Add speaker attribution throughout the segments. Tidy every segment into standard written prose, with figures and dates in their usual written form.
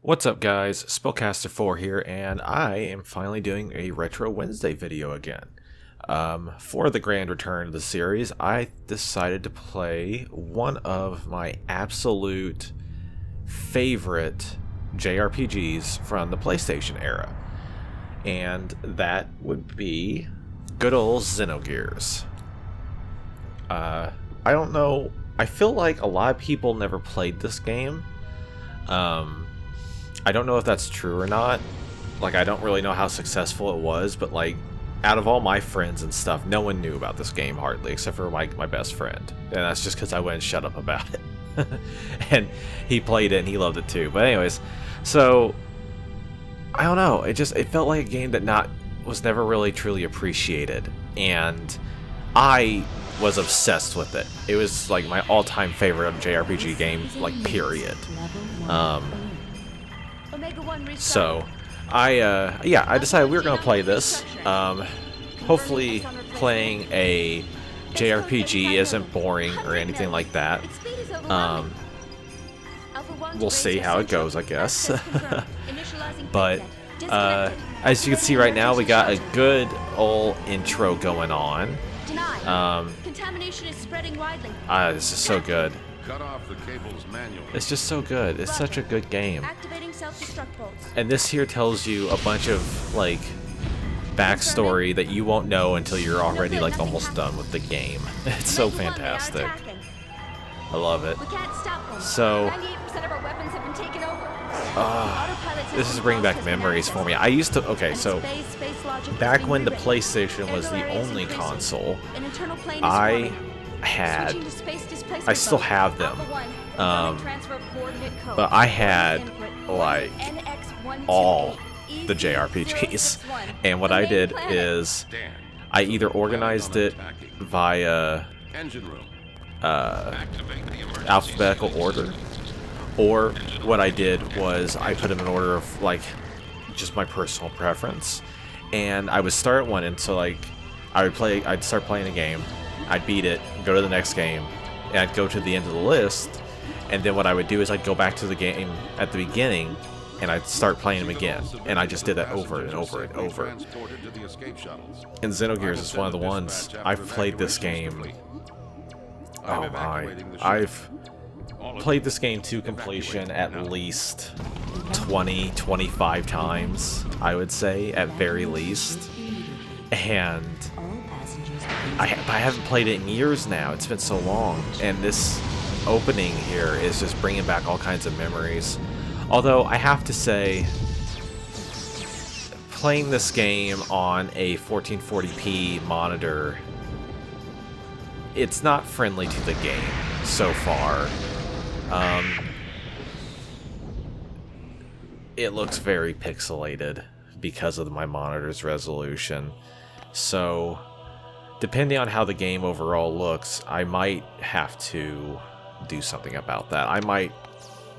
Speaker 1: What's up guys, Spellcaster4 here, and I am finally doing a Retro Wednesday video again. For the grand return of the series, I decided to play one of my absolute favorite JRPGs from the PlayStation era. And that would be good old Xenogears. I don't know, I feel like a lot of people never played this game. I don't know if that's true or not. Like, I don't really know how successful it was, but like, out of all my friends and stuff, no one knew about this game hardly, except for my best friend. And that's just because I went and shut up about it. And he played it and he loved it too. But anyways, so I don't know. It felt like a game that was never really truly appreciated. And I was obsessed with it. It was like my all-time favorite JRPG game, like, period. So, I decided we were going to play this. Hopefully playing a JRPG isn't boring or anything like that. We'll see how it goes, I guess. But, as you can see right now, we got a good old intro going on.
Speaker 2: Contamination is spreading widely.
Speaker 1: This is so good.
Speaker 3: Cut off the cables manually.
Speaker 1: It's just so good. It's such a good game.
Speaker 2: Activating self-destruct bolts.
Speaker 1: And this here tells you a bunch of, like, backstory that you won't know until you're already, like, almost done with the game. It's so fantastic. I love it.
Speaker 2: We can't stop them.
Speaker 1: So,
Speaker 2: 98% of our weapons have been taken over.
Speaker 1: this is bringing back memories for me. I used to, okay, so, back when the PlayStation was the only console, I still have them, but I had, like, all the JRPGs, and what I did is, I either organized it via alphabetical order, or what I did was I put them in order of, like, just my personal preference, and I would start one, and so, like, I'd start playing a game, I'd beat it, go to the next game, and I'd go to the end of the list, and then what I would do is I'd go back to the game at the beginning, and I'd start playing them again, and I just did that over and over and over. And Xenogears is one of the ones. I've played this game, oh my, I've played this game to completion at least 20-25 times, I would say, at very least, and I haven't played it in years now. It's been so long, and this opening here is just bringing back all kinds of memories. Although I have to say, playing this game on a 1440p monitor, it's not friendly to the game so far. It looks very pixelated because of my monitor's resolution. So, depending on how the game overall looks, I might have to do something about that. I might,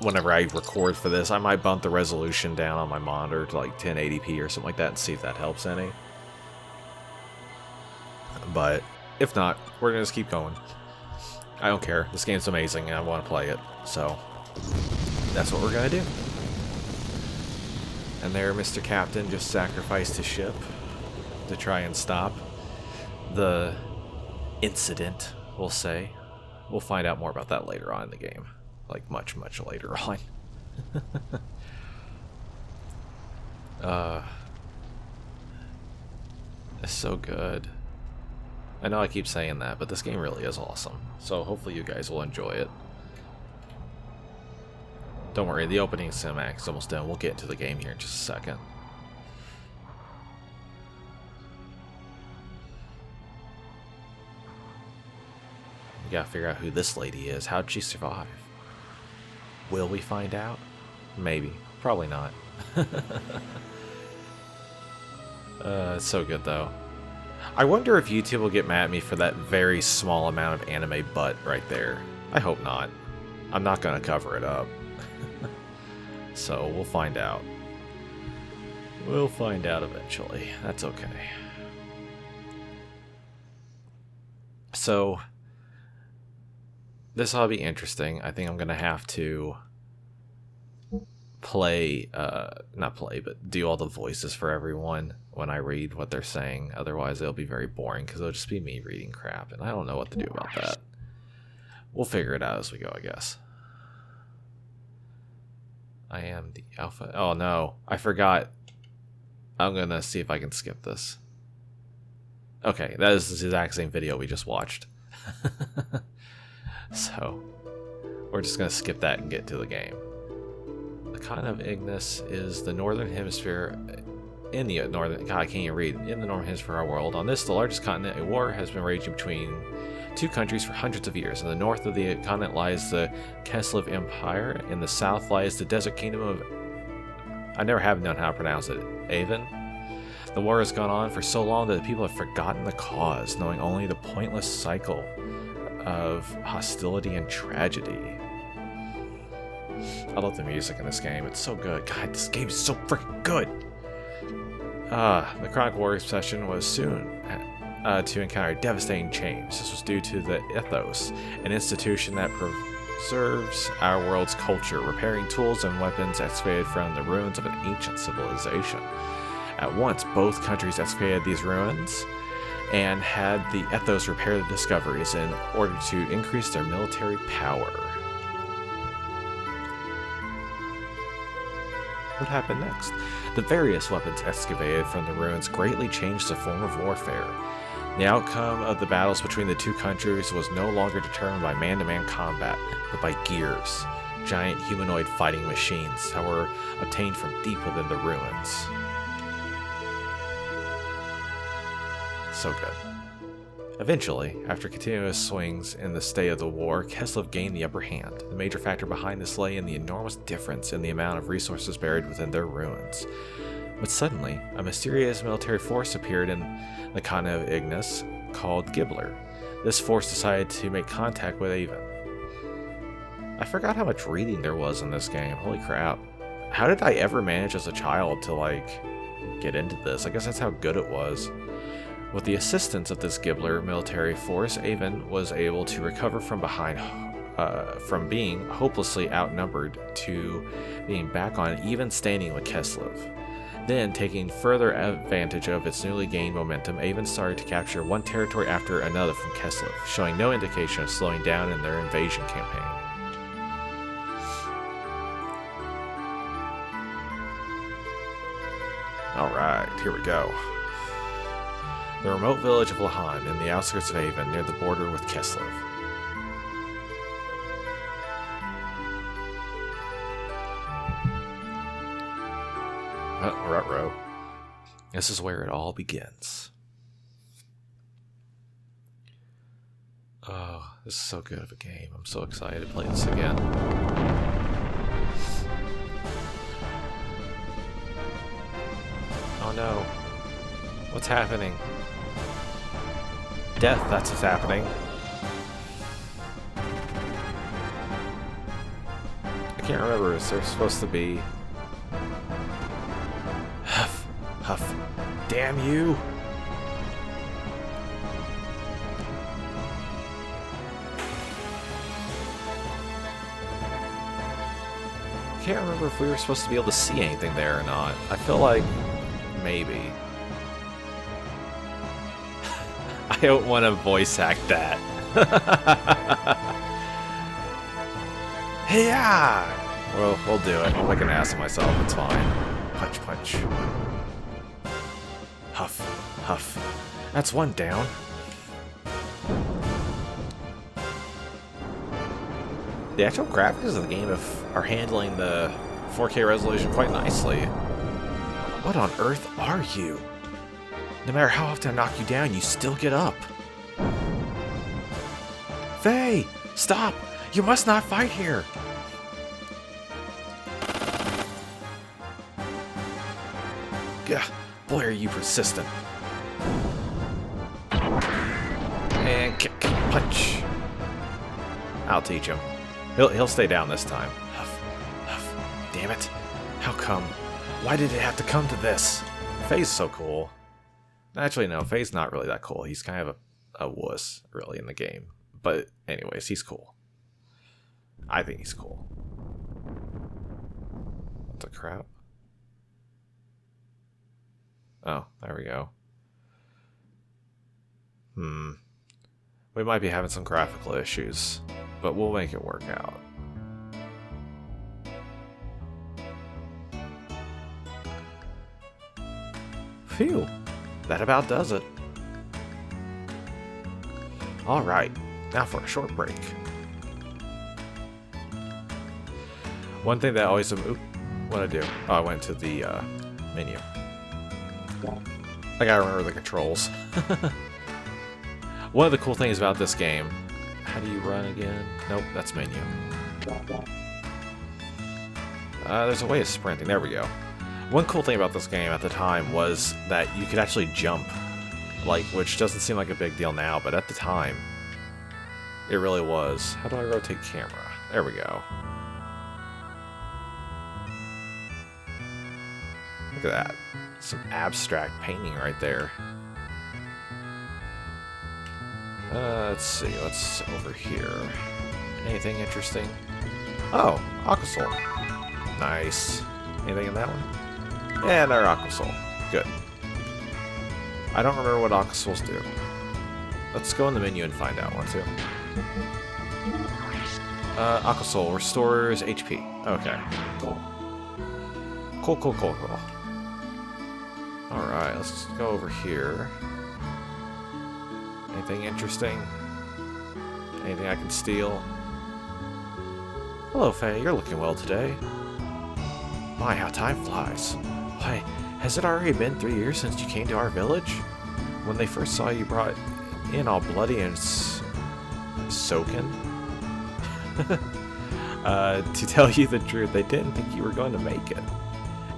Speaker 1: whenever I record for this, I might bump the resolution down on my monitor to like 1080p or something like that and see if that helps any. But if not, we're gonna just keep going. I don't care. This game's amazing and I want to play it. So, that's what we're gonna do. And there, Mr. Captain just sacrificed his ship to try and stop the incident, we'll say. We'll find out more about that later on in the game. Like, much, much later on. It's so good. I know I keep saying that, but this game really is awesome. So hopefully you guys will enjoy it. Don't worry, the opening cinematic is almost done. We'll get into the game here in just a second. We gotta figure out who this lady is. How'd she survive? Will we find out? Maybe. Probably not. It's so good, though. I wonder if YouTube will get mad at me for that very small amount of anime butt right there. I hope not. I'm not gonna cover it up. So, we'll find out. We'll find out eventually. That's okay. So, this ought to be interesting. I think I'm going to have to play, not play, but do all the voices for everyone when I read what they're saying. Otherwise, it'll be very boring because it'll just be me reading crap, and I don't know what to do about that. We'll figure it out as we go, I guess. I am the alpha. Oh no, I forgot. I'm gonna see if I can skip this. Okay, that is the exact same video we just watched. So, we're just gonna skip that and get to the game. The continent of Ignis is the northern hemisphere in the northern. God, I can't even read. In the northern hemisphere of our world. On this, the largest continent, a war has been raging between two countries for hundreds of years. In the north of the continent lies the Keslev Empire. In the south lies the desert kingdom of. I never have known how to pronounce it. Avon. The war has gone on for so long that the people have forgotten the cause, knowing only the pointless cycle of hostility and tragedy. I love the music in this game. It's so good. God, this game is so freaking good. The Chronic Warriors session was soon to encounter a devastating change. This was due to the Ethos, an institution that preserves our world's culture, repairing tools and weapons excavated from the ruins of an ancient civilization. At once, both countries excavated these ruins and had the Ethos repair the discoveries in order to increase their military power. What happened next? The various weapons excavated from the ruins greatly changed the form of warfare. The outcome of the battles between the two countries was no longer determined by man-to-man combat, but by gears, giant humanoid fighting machines that were obtained from deep within the ruins. So good. Eventually, after continuous swings in the state of the war, Keslev gained the upper hand. The major factor behind this lay in the enormous difference in the amount of resources buried within their ruins. But suddenly, a mysterious military force appeared in the continent of Ignis called Gibbler. This force decided to make contact with Avon. I forgot how much reading there was in this game. Holy crap. How did I ever manage as a child to, get into this? I guess that's how good it was. With the assistance of this Gibbler military force, Avon was able to recover from being hopelessly outnumbered to being back on even standing with Keslev. Then, taking further advantage of its newly gained momentum, Avon started to capture one territory after another from Keslev, showing no indication of slowing down in their invasion campaign. Alright, here we go. The remote village of Lahan in the outskirts of Avon, near the border with Keslev. Ruh-roh. This is where it all begins. Oh, this is so good of a game. I'm so excited to play this again. Oh no. What's happening? Death, that's what's happening. I can't remember. Is there supposed to be... Huff, huff. Damn you! I can't remember if we were supposed to be able to see anything there or not. I feel like... maybe. I don't want to voice act that. Yeah! Well, we'll do it. I'll make an ass of myself. It's fine. Punch, punch. Huff, huff. That's one down. The actual graphics of the game are handling the 4K resolution quite nicely. What on earth are you? No matter how often I knock you down, you still get up. Faye! Stop! You must not fight here! Gah, boy, are you persistent. And kick, punch. I'll teach him. He'll stay down this time. Huff, huff. Damn it. How come? Why did it have to come to this? Faye's so cool. Actually, no, Faye's not really that cool. He's kind of a wuss, really, in the game. But anyways, he's cool. I think he's cool. What the crap? Oh, there we go. We might be having some graphical issues, but we'll make it work out. Phew, that about does it. Alright, now for a short break. One thing that I always... Oop, what'd I do? Oh, I went to the menu. I gotta remember the controls. One of the cool things about this game... How do you run again? Nope, that's menu. There's a way of sprinting. There we go. One cool thing about this game at the time was that you could actually jump, like, which doesn't seem like a big deal now, but at the time, it really was. How do I rotate camera? There we go. Look at that. Some abstract painting right there. Let's see, what's over here? Anything interesting? Oh, Aquasol. Nice. Anything in that one? Yeah, another Aquasol. Good. I don't remember what Aquasols do. Let's go in the menu and find out one too. Aquasol restores HP. Okay, cool. Cool. Alright, let's go over here. Anything interesting? Anything I can steal? Hello, Faye. You're looking well today. My, how time flies. Why, has it already been 3 years since you came to our village? When they first saw you brought in all bloody and soaking? To tell you the truth, they didn't think you were going to make it.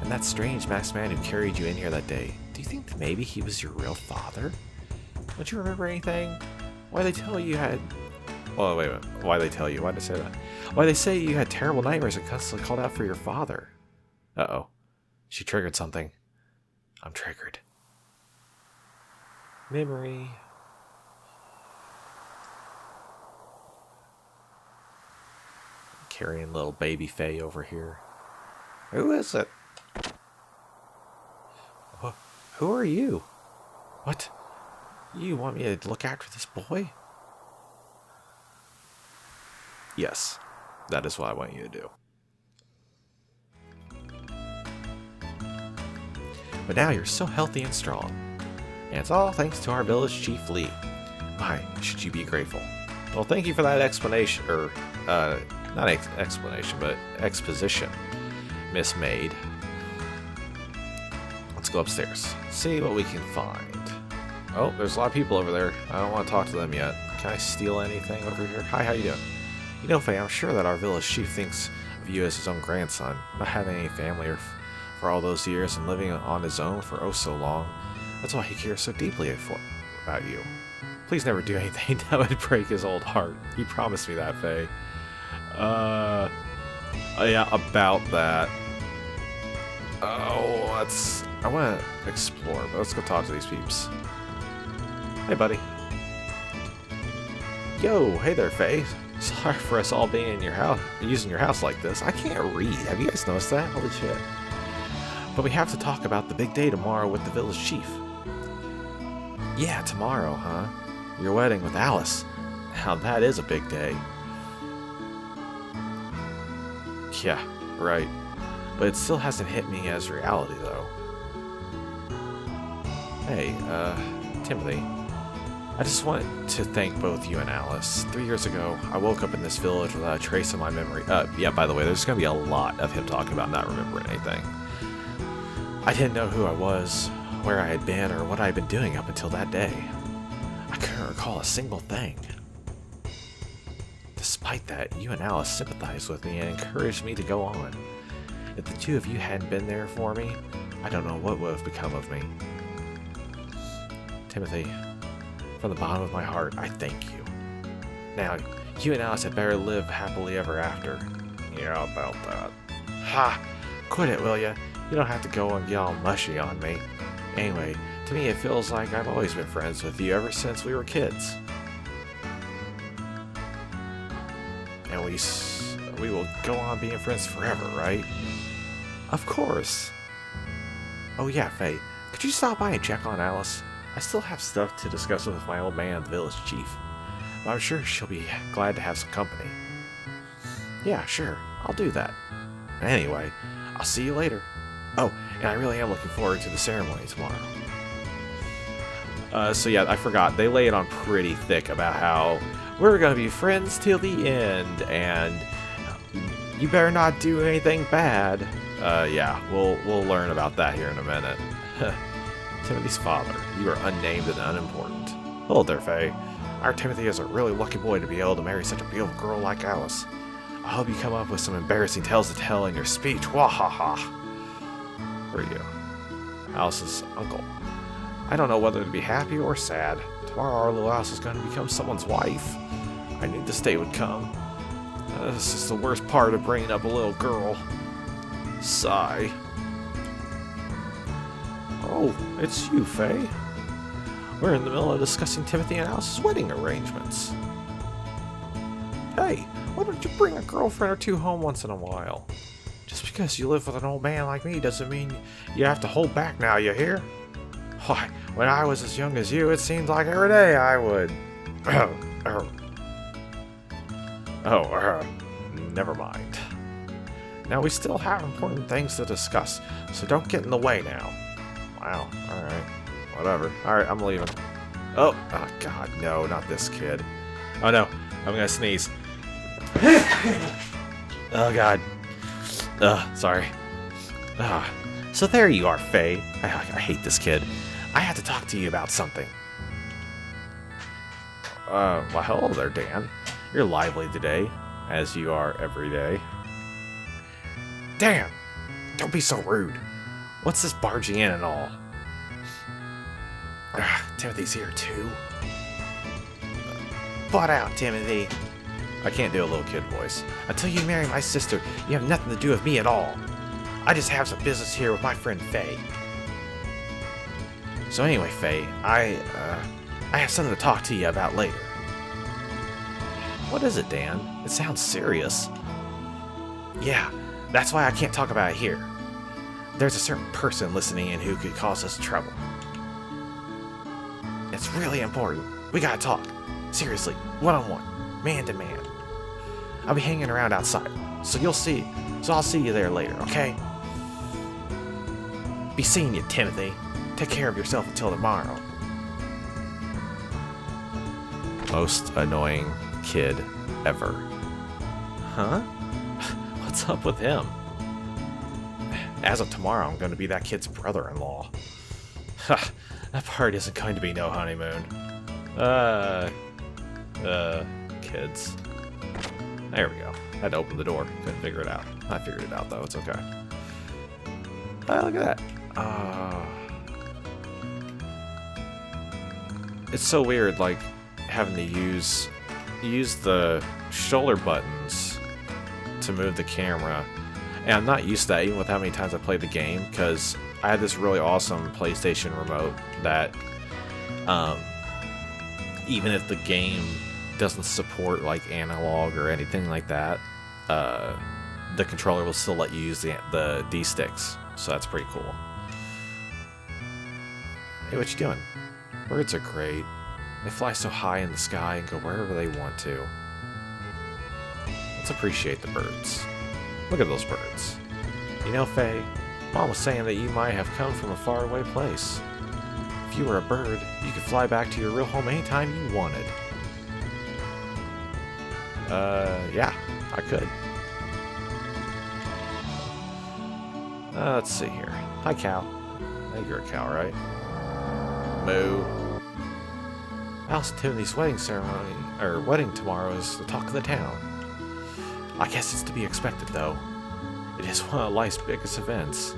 Speaker 1: And that strange masked man who carried you in here that day, do you think that maybe he was your real father? Don't you remember anything? Why they tell you had... Oh, wait a minute. Why they tell you? Why'd they say that? Why they say you had terrible nightmares and constantly called out for your father? Uh-oh. She triggered something. I'm triggered. Memory. Carrying little baby Faye over here. Who is it? Who are you? What? You want me to look after this boy? Yes, that is what I want you to do. But now you're so healthy and strong. And it's all thanks to our village chief Lee. My, should you be grateful. Well, thank you for that explanation, or, not explanation, but exposition, Miss Maid. Let's go upstairs, see what we can find. Oh, there's a lot of people over there. I don't want to talk to them yet. Can I steal anything over here? Hi, how you doing? You know, Faye, I'm sure that our village chief thinks of you as his own grandson, not having any family for all those years and living on his own for oh so long. That's why he cares so deeply about you. Please never do anything that would break his old heart. He promised me that, Faye. Yeah, about that. Oh, I want to explore, but let's go talk to these peeps. Hey, buddy. Yo, hey there, Faye. Sorry for us all being in your house, using your house like this. I can't read. Have you guys noticed that? Holy shit. But we have to talk about the big day tomorrow with the village chief. Yeah, tomorrow, huh? Your wedding with Alice. Now that is a big day. Yeah, right. But it still hasn't hit me as reality, though. Hey, Timothy. I just want to thank both you and Alice. 3 years ago, I woke up in this village without a trace of my memory. Yeah, by the way, there's going to be a lot of him talking about not remembering anything. I didn't know who I was, where I had been, or what I had been doing up until that day. I couldn't recall a single thing. Despite that, you and Alice sympathized with me and encouraged me to go on. If the two of you hadn't been there for me, I don't know what would have become of me. Timothy, from the bottom of my heart, I thank you. Now, you and Alice had better live happily ever after. Yeah, about that. Ha! Quit it, will ya? You don't have to go and get all mushy on me. Anyway, to me it feels like I've always been friends with you ever since we were kids. And we will go on being friends forever, right? Of course. Oh yeah, Faye, could you stop by and check on Alice? I still have stuff to discuss with my old man, the village chief. But I'm sure she'll be glad to have some company. Yeah, sure, I'll do that. Anyway, I'll see you later. Oh, and I really am looking forward to the ceremony tomorrow. So yeah, I forgot. They lay it on pretty thick about how we're gonna be friends till the end, and you better not do anything bad. Yeah, we'll learn about that here in a minute. Timothy's father. You are unnamed and unimportant. Hello there, Faye. Our Timothy is a really lucky boy to be able to marry such a beautiful girl like Alice. I hope you come up with some embarrassing tales to tell in your speech. Wahaha. Who are you? Alice's uncle. I don't know whether to be happy or sad. Tomorrow our little Alice is going to become someone's wife. I knew this day would come. This is the worst part of bringing up a little girl. Sigh. Oh, it's you, Faye. We're in the middle of discussing Timothy and Alice's wedding arrangements. Hey, why don't you bring a girlfriend or two home once in a while? Just because you live with an old man like me doesn't mean you have to hold back now, you hear? Why, when I was as young as you, it seemed like every day I would... never mind. Now we still have important things to discuss, so don't get in the way now. Wow, alright. Whatever. Alright, I'm leaving. Oh god, no, not this kid. Oh no, I'm gonna sneeze. Oh god. Sorry. So there you are, Faye. I hate this kid. I have to talk to you about something. Well, hello there, Dan. You're lively today, as you are every day. Dan! Don't be so rude. What's this barging in and all? Timothy's here too. Butt out, Timothy. I can't do a little kid voice. Until you marry my sister, you have nothing to do with me at all. I just have some business here with my friend Faye. So anyway, Faye, I have something to talk to you about later. What is it, Dan? It sounds serious. Yeah, that's why I can't talk about it here. There's a certain person listening in who could cause us trouble. It's really important. We gotta talk. Seriously, one-on-one, man-to-man. I'll be hanging around outside, so you'll see. So I'll see you there later, okay? Be seeing you, Timothy. Take care of yourself until tomorrow. Most annoying kid ever. Huh? What's up with him? As of tomorrow, I'm going to be that kid's brother-in-law. That part isn't going to be no honeymoon. Kids. There we go. Had to open the door. Couldn't figure it out. I figured it out, though. It's okay. Look at that. It's so weird, like, having to use the shoulder buttons to move the camera. And I'm not used to that, even with how many times I played the game, because I had this really awesome PlayStation remote that, even if the game doesn't support, like, analog or anything like that, the controller will still let you use the D-sticks, so that's pretty cool. Hey, what you doing? Birds are great. They fly so high in the sky and go wherever they want to. Let's appreciate the birds. Look at those birds. You know, Faye, Mom was saying that you might have come from a faraway place. If you were a bird, you could fly back to your real home anytime you wanted. Yeah, I could. Let's see here. Hi, cow. I think you're a cow, right? Moo. Alice and Timothy's wedding ceremony, or wedding tomorrow, is the talk of the town. I guess it's to be expected, though. It is one of life's biggest events.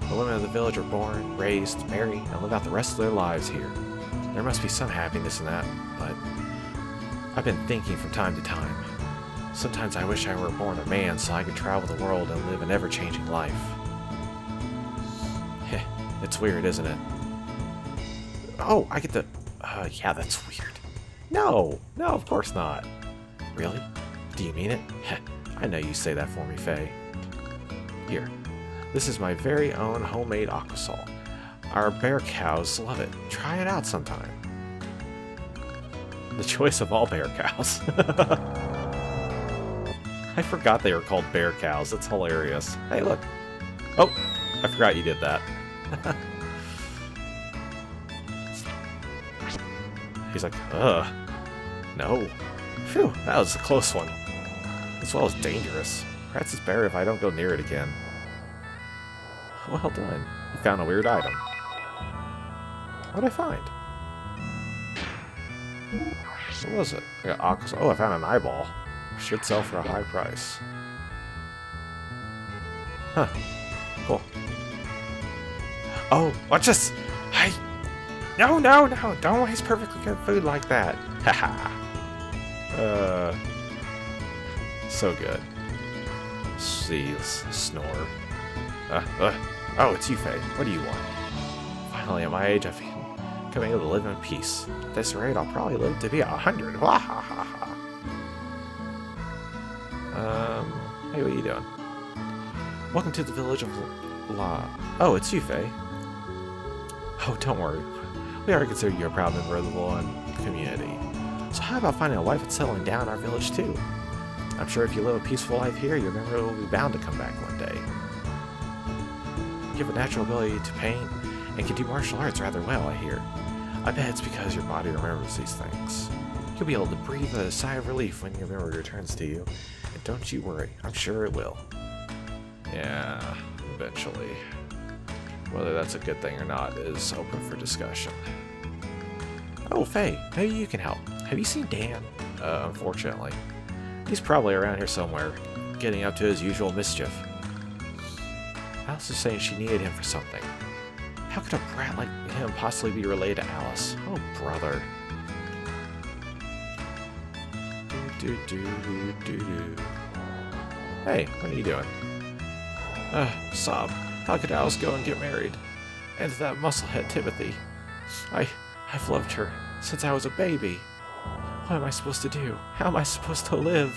Speaker 1: The women of the village are born, raised, marry, and live out the rest of their lives here. There must be some happiness in that, but I've been thinking from time to time. Sometimes I wish I were born a man so I could travel the world and live an ever-changing life. Heh, it's weird, isn't it? Oh, I get the... yeah, that's weird. No, of course not. Really? Do you mean it? Heh, I know you say that for me, Faye. Here, This is my very own homemade aquasol. Our bear cows love it. Try it out sometime. The choice of all bear cows. I forgot they were called bear cows. That's hilarious. Hey, look. Oh, I forgot you did that. He's like, ugh. No. Phew, that was a close one. As well as dangerous. Perhaps it's better if I don't go near it again. Well done. You found a weird item. What'd I find? What was it? I got aquas. Oh, I found an eyeball. Should sell for a high price. Huh. Cool. Oh, watch this! Hey! No, no, no! Don't waste perfectly good food like that! Haha. So good. Jeez, snore. Oh, it's you, Faye. What do you want? Finally, at my age, I've been able to live in peace. At this rate, I'll probably live to be 100. Hey, what are you doing? Welcome to the village of La. Oh, it's you, Faye. Oh, don't worry. We already consider you a proud member of the Lawn community. So how about finding a wife and settling down in our village, too? I'm sure if you live a peaceful life here, your memory will be bound to come back one day. You have a natural ability to paint and can do martial arts rather well, I hear. I bet it's because your body remembers these things. You'll be able to breathe a sigh of relief when your memory returns to you. And don't you worry, I'm sure it will. Yeah, eventually. Whether that's a good thing or not is open for discussion. Oh, Faye, maybe you can help. Have you seen Dan? Unfortunately. He's probably around here somewhere, getting up to his usual mischief. Alice was saying she needed him for something. How could a brat like him possibly be related to Alice? Oh, brother. Hey, what are you doing? Sob. How could Alice go and get married? And that musclehead Timothy. I've loved her since I was a baby. What am I supposed to do? How am I supposed to live?